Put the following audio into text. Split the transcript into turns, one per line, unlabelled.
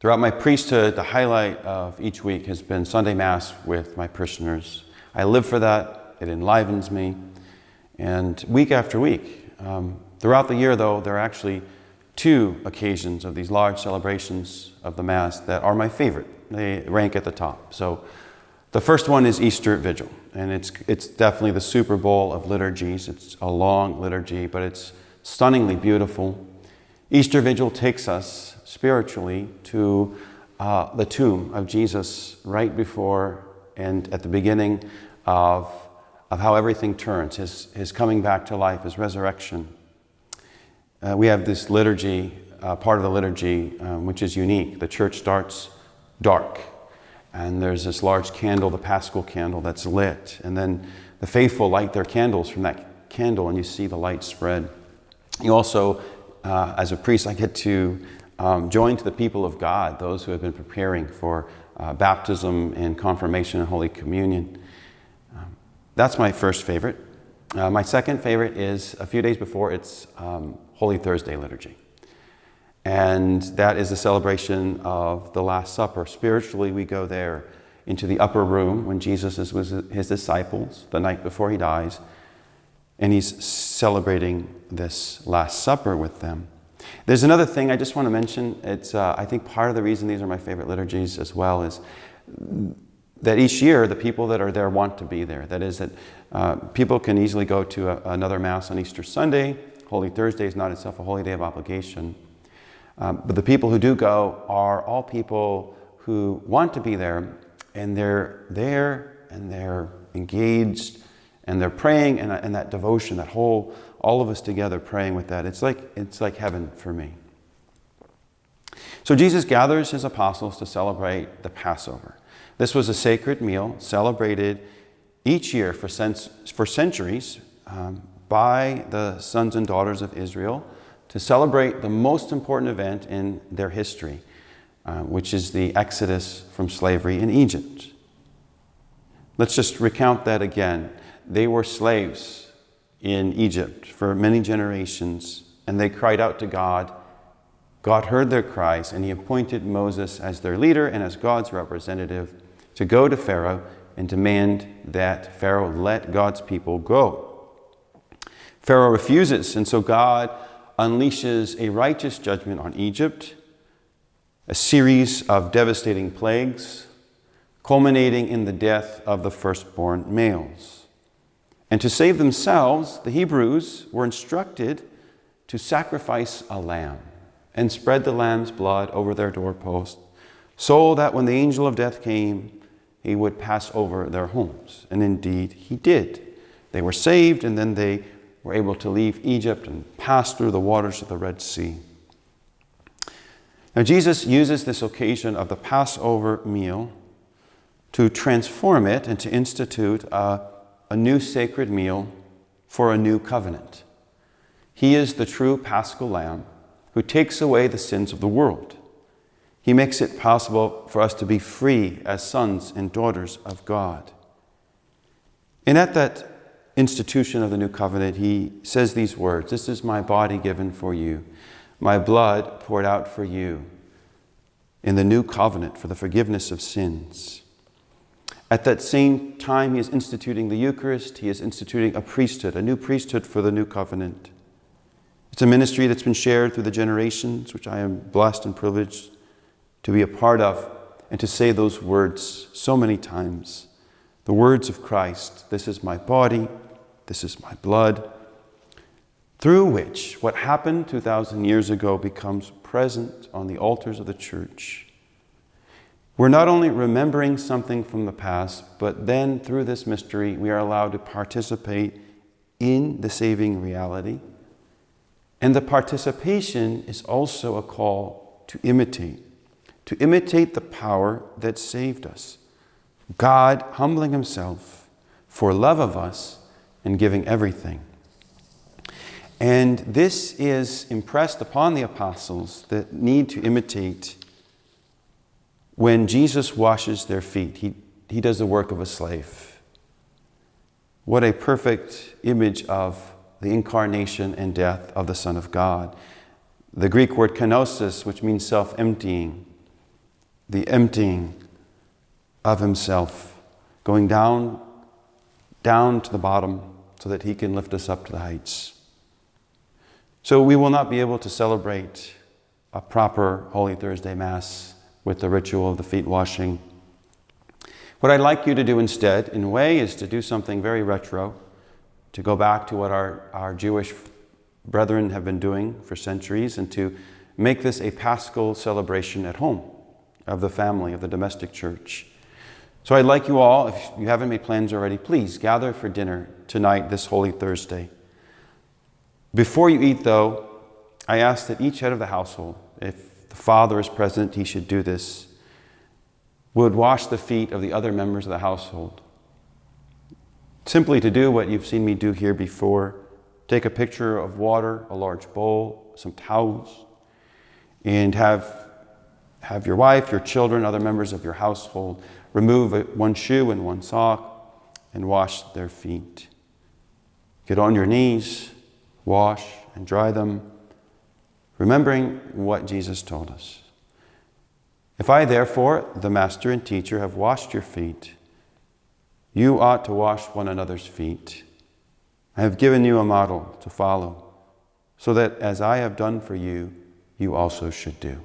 Throughout my priesthood, the highlight of each week has been Sunday Mass with my parishioners. I live for that. It enlivens me. And week after week, throughout the year, though, there are actually 2 occasions of these large celebrations of the Mass that are my favorite. They rank at the top. So the first one is Easter Vigil, and it's definitely the Super Bowl of liturgies. It's a long liturgy, but it's stunningly beautiful. Easter Vigil takes us spiritually to the tomb of Jesus right before and at the beginning of how everything turns, his coming back to life, his resurrection. We have this liturgy, part of the liturgy, which is unique. The church starts dark, and there's this large candle, the Paschal candle, that's lit. And then the faithful light their candles from that candle, and you see the light spread. You also, as a priest, I get to join to the people of God, those who have been preparing for baptism and confirmation and Holy Communion. That's my first favorite. My second favorite is a few days before, it's Holy Thursday liturgy. And that is a celebration of the Last Supper. Spiritually, we go there into the upper room when Jesus is with his disciples the night before he dies, and he's celebrating this Last Supper with them. There's another thing I just want to mention. It's I think part of the reason these are my favorite liturgies as well is that each year the people that are there want to be there. That is that people can easily go to another Mass on Easter Sunday. Holy Thursday is not itself a holy day of obligation. But the people who do go are all people who want to be there, and they're there and they're engaged and they're praying, and that devotion, that whole, all of us together praying with that. It's like heaven for me. So Jesus gathers his apostles to celebrate the Passover. This was a sacred meal celebrated each year for centuries by the sons and daughters of Israel to celebrate the most important event in their history, which is the Exodus from slavery in Egypt. Let's just recount that again. They were slaves in Egypt for many generations, and they cried out to God. God heard their cries, and he appointed Moses as their leader and as God's representative to go to Pharaoh and demand that Pharaoh let God's people go. Pharaoh refuses, and so God unleashes a righteous judgment on Egypt, a series of devastating plagues, culminating in the death of the firstborn males. And to save themselves, the Hebrews were instructed to sacrifice a lamb and spread the lamb's blood over their doorpost, so that when the angel of death came, he would pass over their homes. And indeed, he did. They were saved, and then they were able to leave Egypt and pass through the waters of the Red Sea. Now, Jesus uses this occasion of the Passover meal to transform it and to institute a new sacred meal for a new covenant. He is the true Paschal Lamb who takes away the sins of the world. He makes it possible for us to be free as sons and daughters of God. And at that institution of the new covenant, he says these words, "This is my body given for you, my blood poured out for you in the new covenant for the forgiveness of sins." At that same time, he is instituting the Eucharist. He is instituting a priesthood, a new priesthood for the new covenant. It's a ministry that's been shared through the generations, which I am blessed and privileged to be a part of and to say those words so many times. The words of Christ, "This is my body, this is my blood," through which what happened 2,000 years ago becomes present on the altars of the church. We're not only remembering something from the past, but then through this mystery, we are allowed to participate in the saving reality. And the participation is also a call to imitate the power that saved us. God humbling himself for love of us and giving everything. And this is impressed upon the apostles that need to imitate. When Jesus washes their feet, he does the work of a slave. What a perfect image of the incarnation and death of the Son of God. The Greek word kenosis, which means self-emptying, the emptying of himself, going down to the bottom so that he can lift us up to the heights. So we will not be able to celebrate a proper Holy Thursday Mass with the ritual of the feet washing. What I'd like you to do instead, in a way, is to do something very retro, to go back to what our Jewish brethren have been doing for centuries, and to make this a Paschal celebration at home of the family, of the domestic church. So I'd like you all, if you haven't made plans already, please gather for dinner tonight, this Holy Thursday. Before you eat, though, I ask that each head of the household, if the father is present, he should do this, would wash the feet of the other members of the household. Simply to do what you've seen me do here before. Take a pitcher of water, a large bowl, some towels, and have your wife, your children, other members of your household remove one shoe and one sock and wash their feet. Get on your knees, wash and dry them, remembering what Jesus told us. If I, therefore, the master and teacher, have washed your feet, you ought to wash one another's feet. I have given you a model to follow, so that as I have done for you, you also should do.